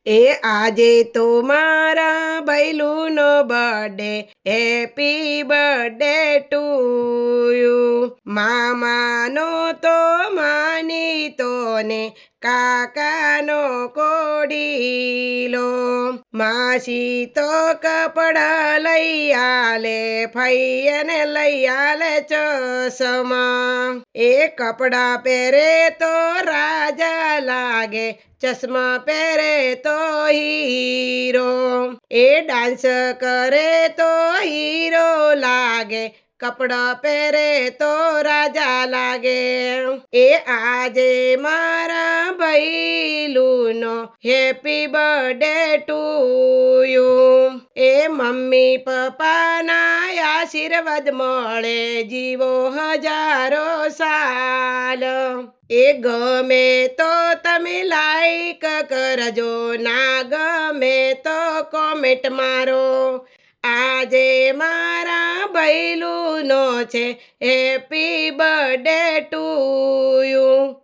એ આજે તો મારા ભૈલુનો birthday, happy birthday to you. મામાનો તો માનીતો ને કાકાનો કોડીલો, માસી તો કપડા લઈ આલે, ફૈયાને લઈ આલે ચશ્મા. એ કપડા પહેરે તો રાજા લાગે, ચશ્મા પહેરે તો હીરો. એ ડાન્સ કરે તો હીરો લાગે, કપડા પહેરે તો રાજા લાગે. એ આજે મારા ભૈલુનો હેપી બર્થડે ટુ યુ. એ મમ્મી પપ્પાના આશીર્વાદ મળે, જીવો હજારો સાલ. એ ગમે તો તમે લાઈક કરજો, ના ગમે તો કોમેન્ટ મારો. આજે મારા ભૈલુનો છે હેપી બર્થડે ટુ યુ.